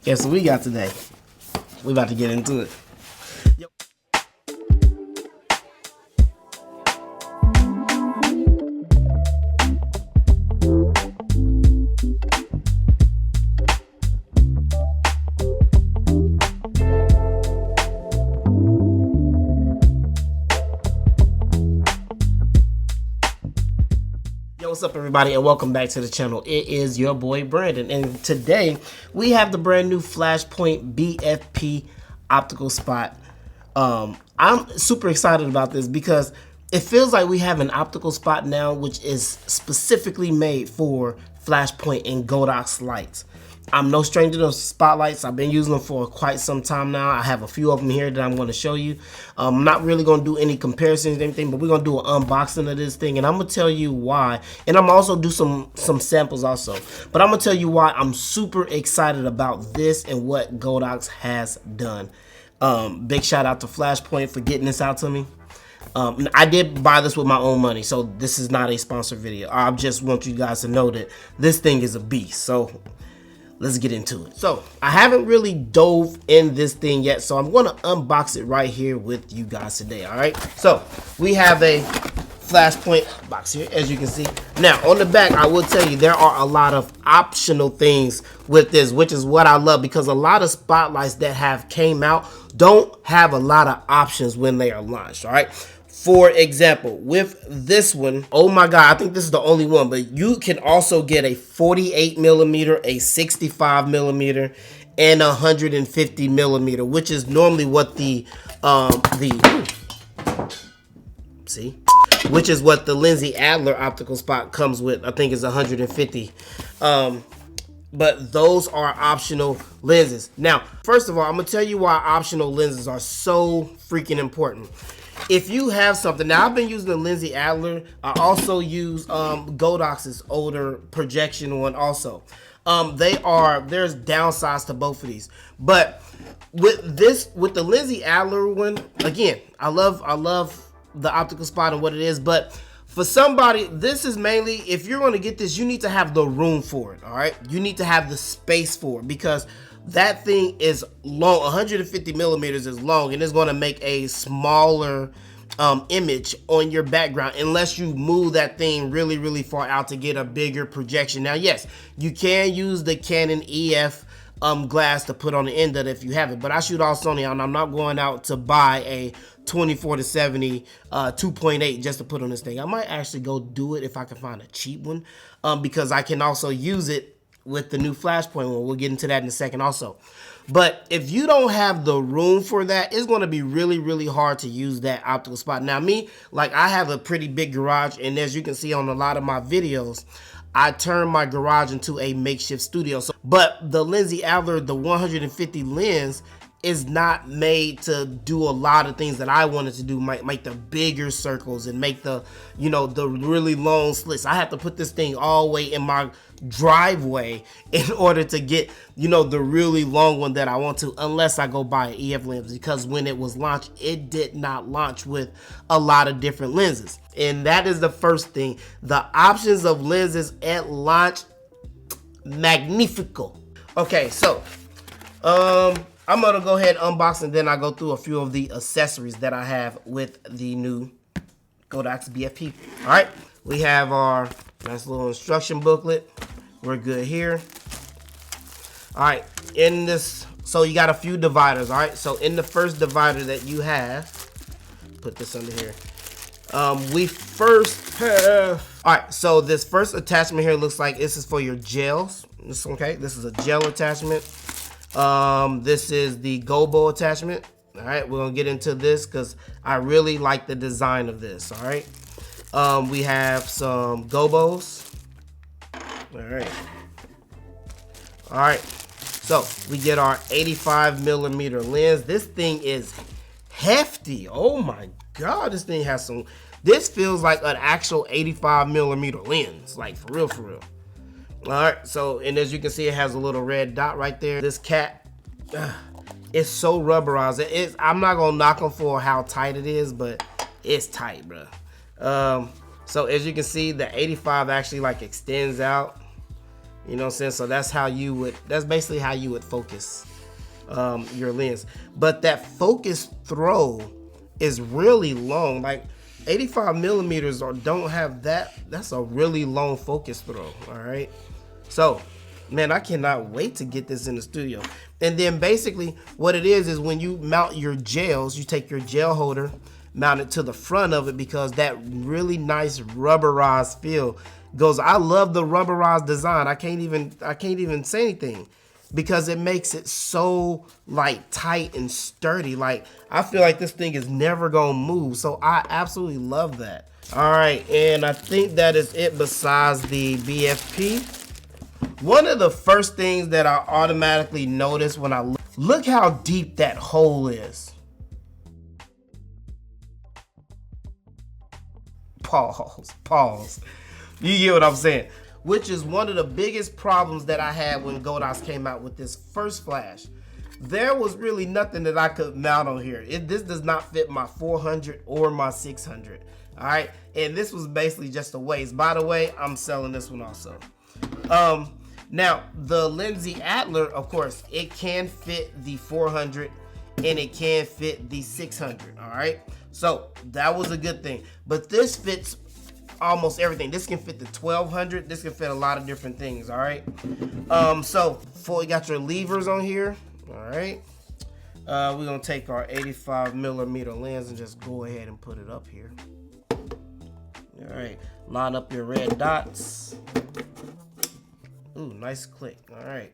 Guess what we got today? We about to get into it. Yo. What's up, everybody, and welcome back to the channel. It is your boy Brandon, and today we have the brand new Flashpoint BFP Optical Spot. I'm super excited about this because it feels like we have an optical spot now which is specifically made for Flashpoint and Godox lights. I'm no stranger to spotlights. I've been using them for quite some time now. I have a few of them here that I'm going to show you. I'm not really going to do any comparisons or anything, but we're going to do an unboxing of this thing, and I'm going to tell you why. And I'm also do some samples also. But I'm going to tell you why I'm super excited about this and what Godox has done. Big shout out to Flashpoint for getting this out to me. I did buy this with my own money, so this is not a sponsored video. I just want you guys to know that this thing is a beast. So let's get into it. So I haven't really dove in this thing yet, so I'm going to unbox it right here with you guys today. All right, so we have a Flashpoint box here, as you can see. Now on the back, I will tell you there are a lot of optional things with this, which is what I love, because a lot of spotlights that have came out don't have a lot of options when they are launched. All right, for example, with this one, oh my god, I think this is the only one, but you can also get a 48mm, a 65mm, and 150mm, which is normally what which is what the Lindsay Adler optical spot comes with. I think it's 150. But those are optional lenses. Now, first of all, I'm gonna tell you why optional lenses are so freaking important. If you have something, now I've been using the Lindsay Adler. I also use Godox's older projection one also. There's downsides to both of these. But with the Lindsay Adler one, again, I love the optical spot and what it is, but for somebody, this is mainly, if you're going to get this, you need to have the room for it. All right, you need to have the space for it, because that thing is long. 150mm is long, and it's going to make a smaller image on your background unless you move that thing really far out to get a bigger projection. Now, yes, you can use the Canon EF glass to put on the end of it if you have it, but I shoot all Sony, and I'm not going out to buy a 24-70 2.8 just to put on this thing. I might actually go do it if I can find a cheap one, because I can also use it with the new Flashpoint one. We'll get into that in a second also. But if you don't have the room for that, it's going to be really hard to use that optical spot. Now me, like, I have a pretty big garage, and as you can see on a lot of my videos, I turned my garage into a makeshift studio. So, but the Lindsay Adler, the 150 lens, is not made to do a lot of things that I wanted to do, make the bigger circles and make the, the really long slits. I have to put this thing all the way in my driveway in order to get, the really long one that I want to, unless I go buy an EF lens, because when it was launched, it did not launch with a lot of different lenses. And that is the first thing. The options of lenses at launch, magnifico. Okay, so I'm gonna go ahead and unbox, and then I go through a few of the accessories that I have with the new Godox BFP. All right, we have our nice little instruction booklet. We're good here. All right, in this, so you got a few dividers. All right, so in the first divider that you have, put this under here. We first have, all right, so this first attachment here looks like this is for your gels. Okay, this is a gel attachment. This is the gobo attachment. All right, we're gonna get into this because I really like the design of this. All right, we have some gobos. All right, so we get our 85mm lens. This thing is hefty. Oh my god, this thing has some, this feels like an actual 85mm lens, like for real. All right, so, and as you can see, it has a little red dot right there. This cap, it's so rubberized. I'm not gonna knock them for how tight it is, but it's tight, bro. So as you can see, the 85 actually like extends out. You know what I'm saying? So that's basically how you would focus your lens. But that focus throw is really long. Like 85 millimeters don't have that. That's a really long focus throw. All right. So, man, I cannot wait to get this in the studio. And then basically what it is when you mount your gels, you take your gel holder, mount it to the front of it, because that really nice rubberized feel goes. I love the rubberized design. I can't even say anything, because it makes it so like tight and sturdy. Like I feel like this thing is never gonna move. So I absolutely love that. All right, and I think that is it besides the BFP. One of the first things that I automatically notice when I look how deep that hole is. Pause. You get what I'm saying? Which is one of the biggest problems that I had when Godox came out with this first flash. There was really nothing that I could mount on here. This does not fit my 400 or my 600. All right, and this was basically just a waste. By the way, I'm selling this one also. Now the Lindsay Adler, of course, it can fit the 400 and it can fit the 600. All right, so that was a good thing. But this fits almost everything. This can fit the 1200. This can fit a lot of different things. All right. So before you got your levers on here, all right, we're gonna take our 85 millimeter lens and just go ahead and put it up here. All right, line up your red dots. Ooh, nice click. All right,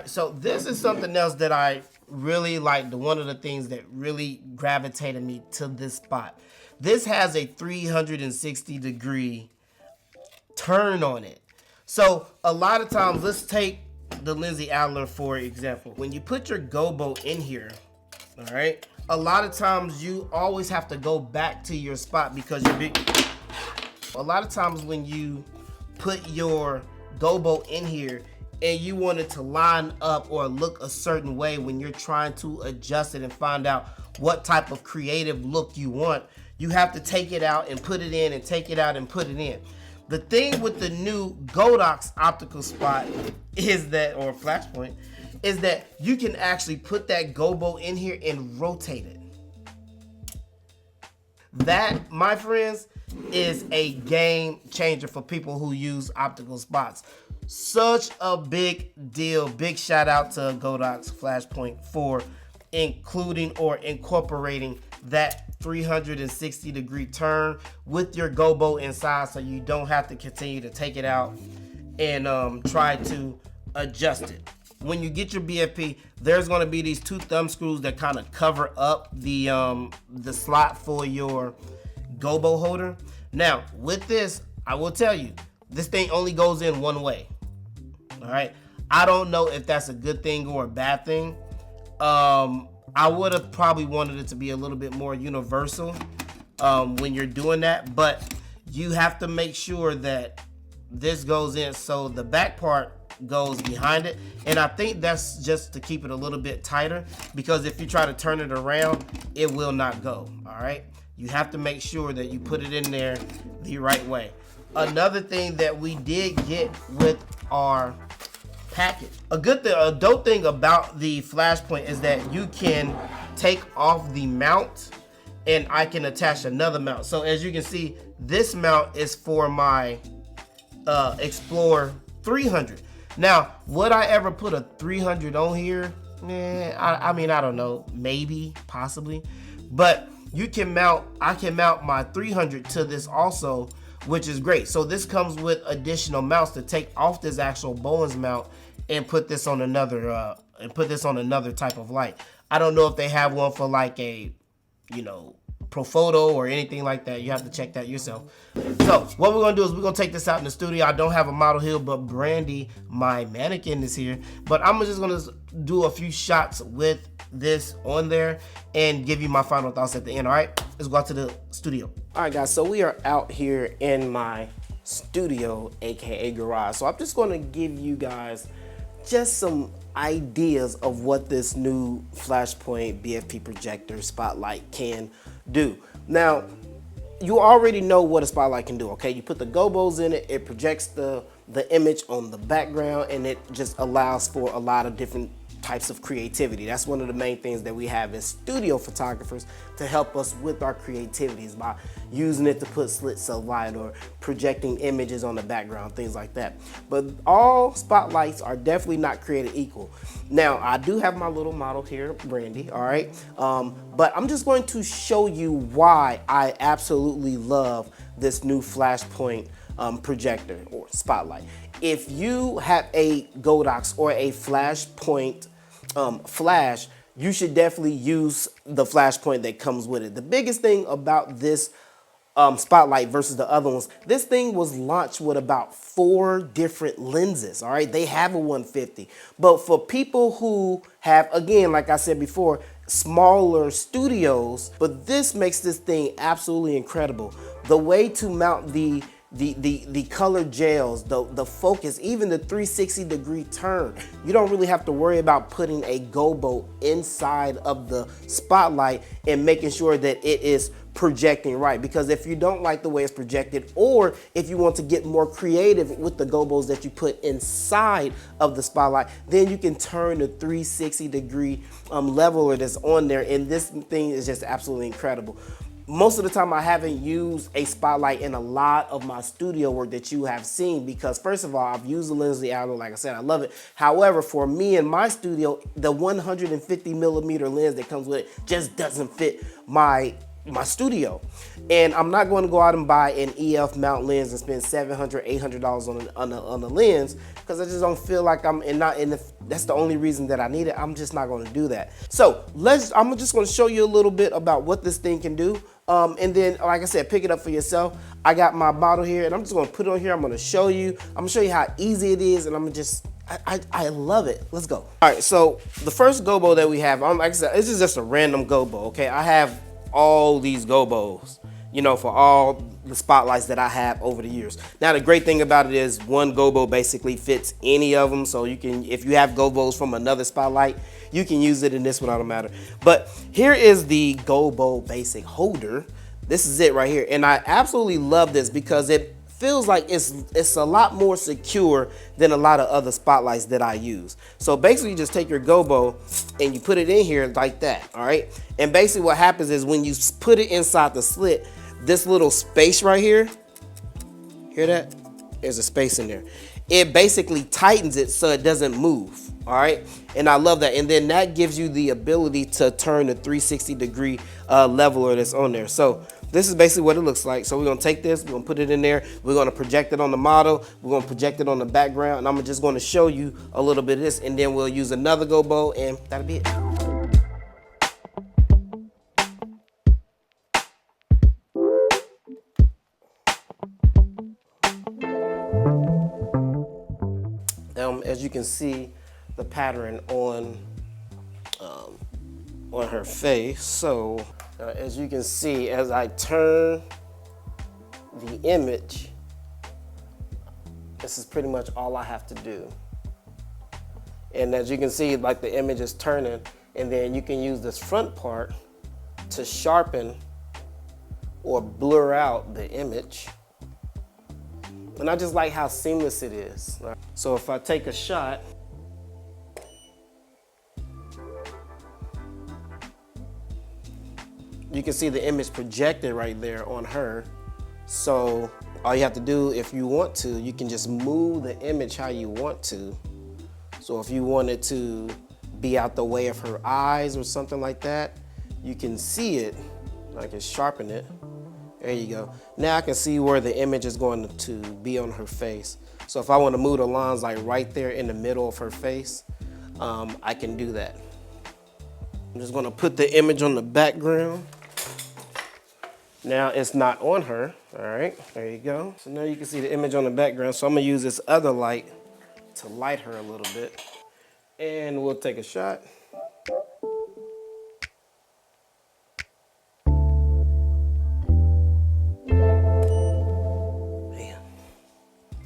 so this is something else that I really like. One of the things that really gravitated me to this spot. This has a 360-degree turn on it. So a lot of times, let's take the Lindsay Adler for example. When you put your gobo in here, all right, a lot of times you always have to go back to your spot because a lot of times when you put your gobo in here and you want it to line up or look a certain way when you're trying to adjust it and find out what type of creative look you want, you have to take it out and put it in and take it out and put it in. The thing with the new Godox Optical Spot is that, or Flashpoint, is that you can actually put that gobo in here and rotate it. That, my friends, is a game changer for people who use optical spots. Such a big deal. Big shout out to Godox Flashpoint for including or incorporating that 360-degree turn with your gobo inside, so you don't have to continue to take it out and try to adjust it. When you get your BFP, there's going to be these two thumb screws that kind of cover up the slot for your gobo holder. Now with this, I will tell you, this thing only goes in one way. All right, I don't know if that's a good thing or a bad thing. I would have probably wanted it to be a little bit more universal when you're doing that, but you have to make sure that this goes in so the back part goes behind it. And I think that's just to keep it a little bit tighter, because if you try to turn it around, it will not go. All right, you have to make sure that you put it in there the right way. Another thing that we did get with our package, a dope thing about the Flashpoint is that you can take off the mount and I can attach another mount. So as you can see, this mount is for my Explorer 300. Now, would I ever put a 300 on here? I mean, I don't know, maybe, possibly, but I can mount my 300 to this also, which is great. So this comes with additional mounts to take off this actual Bowens mount and put this on another type of light. I don't know if they have one for like a, Profoto or anything like that. You have to check that yourself. So what we're gonna do is we're gonna take this out in the studio. I don't have a model here, but Brandy, my mannequin, is here. But I'm just gonna do a few shots with this on there and give you my final thoughts at the end. All right, let's go out to the studio. All right, guys, so we are out here in my studio, aka garage. So I'm just gonna give you guys just some ideas of what this new Flashpoint BFP projector spotlight can do. Now, you already know what a spotlight can do, okay? You put the gobos in it, it projects the the image on the background, and it just allows for a lot of different types of creativity. That's one of the main things that we have as studio photographers to help us with our creativities, by using it to put slits of light or projecting images on the background, things like that. But all spotlights are definitely not created equal. Now, I do have my little model here, Brandy, all right? But I'm just going to show you why I absolutely love this new Flashpoint projector or spotlight. If you have a Godox or a Flashpoint flash, you should definitely use the Flashpoint that comes with it. The biggest thing about this spotlight versus the other ones, this thing was launched with about 4 different lenses, all right? They have a 150, but for people who have, again, like I said before, smaller studios, but this makes this thing absolutely incredible. The way to mount the color gels, the focus, even the 360-degree turn. You don't really have to worry about putting a gobo inside of the spotlight and making sure that it is projecting right, because if you don't like the way it's projected, or if you want to get more creative with the gobos that you put inside of the spotlight, then you can turn the 360-degree leveler that's on there, and this thing is just absolutely incredible. Most of the time I haven't used a spotlight in a lot of my studio work that you have seen, because first of all, I've used the Linsley Adler, like I said, I love it. However, for me in my studio, the 150mm lens that comes with it just doesn't fit my studio, and I'm not going to go out and buy an EF mount lens and spend $700, $800 on the lens, because I just don't feel like if that's the only reason that I need it, I'm just not going to do that. So I'm just going to show you a little bit about what this thing can do, and then, like I said, pick it up for yourself. I got my bottle here, and I'm just going to put it on here. I'm going to show you. I'm going to show you how easy it is, and I'm just I love it. Let's go. All right, so the first gobo that we have, like I said, this is just a random gobo. Okay, I have all these gobos, you know, for all the spotlights that I have over the years. Now, the great thing about it is one gobo basically fits any of them, so you can, if you have gobos from another spotlight, you can use it in this one, I don't matter. But here is the gobo basic holder. This is it right here, and I absolutely love this because it feels like it's a lot more secure than a lot of other spotlights that I use. So basically, you just take your gobo and you put it in here like that, all right? And basically what happens is when you put it inside the slit, this little space right here, hear that? There's a space in there. It basically tightens it so it doesn't move, all right? And I love that. And then that gives you the ability to turn the 360-degree leveler that's on there. So this is basically what it looks like. So we're gonna take this, we're gonna put it in there, we're gonna project it on the model, we're gonna project it on the background, and I'm just gonna show you a little bit of this, and then we'll use another gobo, and that'll be it. As you can see, the pattern on her face. So as you can see, as I turn the image, this is pretty much all I have to do. And as you can see, like the image is turning, and then you can use this front part to sharpen or blur out the image. And I just like how seamless it is. So if I take a shot, you can see the image projected right there on her. So all you have to do, if you want to, you can just move the image how you want to. So if you wanted to be out the way of her eyes or something like that, you can see it. I can sharpen it. There you go. Now I can see where the image is going to be on her face. So if I want to move the lines like right there in the middle of her face, I can do that. I'm just going to put the image on the background. Now it's not on her. All right, there you go. So now you can see the image on the background. So I'm going to use this other light to light her a little bit. And we'll take a shot.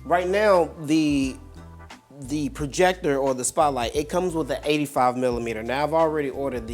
Right now, the projector or the spotlight, it comes with an 85mm. Now I've already ordered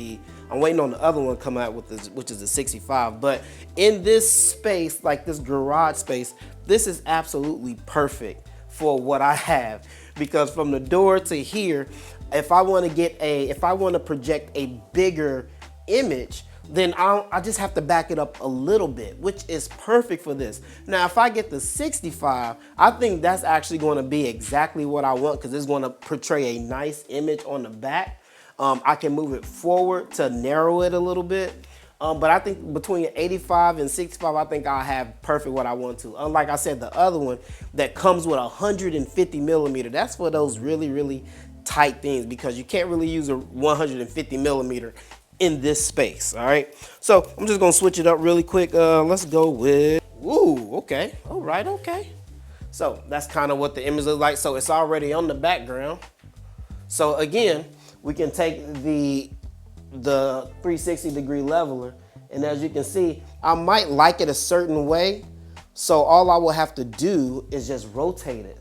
I'm waiting on the other one to come out with this, which is a 65. But in this space, like this garage space, this is absolutely perfect for what I have, because from the door to here, if I want to project a bigger image, then I just have to back it up a little bit, which is perfect for this. Now, if I get the 65, I think that's actually going to be exactly what I want, because it's going to portray a nice image on the back. I can move it forward to narrow it a little bit. But I think between 85 and 65, I think I'll have perfect what I want to. Unlike I said, the other one that comes with 150 millimeter, that's for those really, really tight things, because you can't really use a 150 millimeter in this space, all right? So I'm just gonna switch it up really quick. Let's go with, ooh, okay, all right, okay. So that's kind of what the image looks like. So it's already on the background. So again, we can take the 360-degree leveler, and as you can see, I might like it a certain way. So all I will have to do is just rotate it.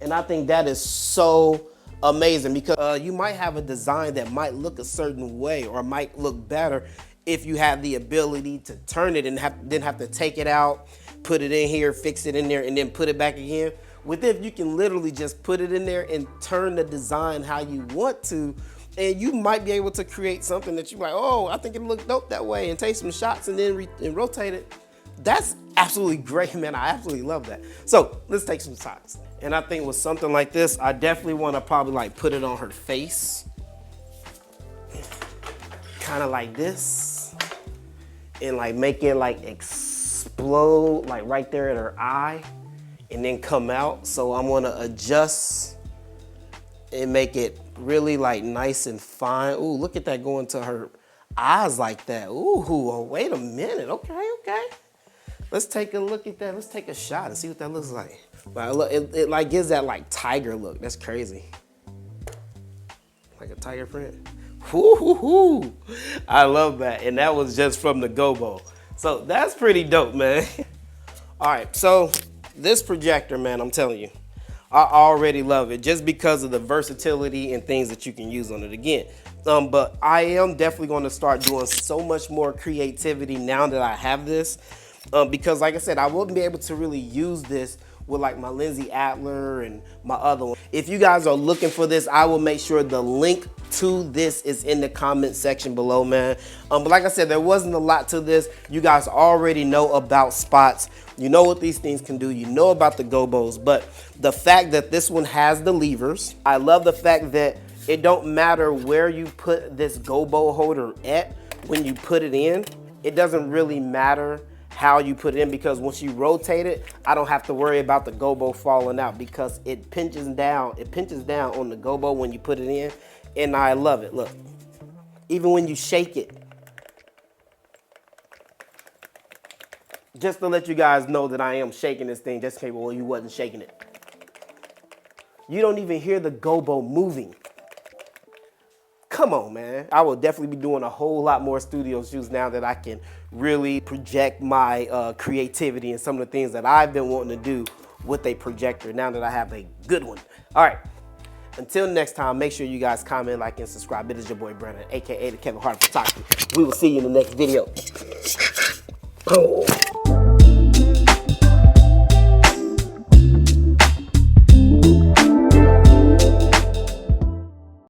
And I think that is so amazing, because you might have a design that might look a certain way or might look better if you have the ability to turn it and then have to take it out, put it in here, fix it in there, and then put it back again. With it, you can literally just put it in there and turn the design how you want to, and you might be able to create something that you're like, oh, I think it looked dope that way, and take some shots and then rotate it. That's absolutely great, man. I absolutely love that. So let's take some shots. And I think with something like this, I definitely want to probably like put it on her face, kind of like this, and like make it like explode like right there at her eye, and then come out. So I'm gonna adjust and make it really like nice and fine. Ooh, look at that going to her eyes like that. Ooh, oh, wait a minute. Okay, okay. Let's take a look at that. Let's take a shot and see what that looks like. It like gives that like tiger look. That's crazy. Like a tiger print. Woo-hoo-hoo. I love that. And that was just from the gobo. So that's pretty dope, man. All right, so this projector, man, I'm telling you, I already love it just because of the versatility and things that you can use on it again. But I am definitely going to start doing so much more creativity now that I have this. Because like I said, I wouldn't be able to really use this with like my Lindsay Adler and my other one. If you guys are looking for this, I will make sure the link to this is in the comment section below, man. But like I said, there wasn't a lot to this. You guys already know about spots. You know what these things can do. You know about the gobos. But the fact that this one has the levers, I love the fact that it don't matter where you put this gobo holder at when you put it in. It doesn't really matter how you put it in, because once you rotate it, I don't have to worry about the gobo falling out, because it pinches down on the gobo when you put it in, and I love it. Look, even when you shake it, just to let you guys know that I am shaking this thing, just in case, well, you wasn't shaking it. You don't even hear the gobo moving. Come on, man. I will definitely be doing a whole lot more studio shoots now that I can really project my creativity and some of the things that I've been wanting to do with a projector now that I have a good one. All right, until next time, make sure you guys comment, like, and subscribe. It is your boy Brandon, AKA the Kevin Hart Photography. We will see you in the next video. Oh.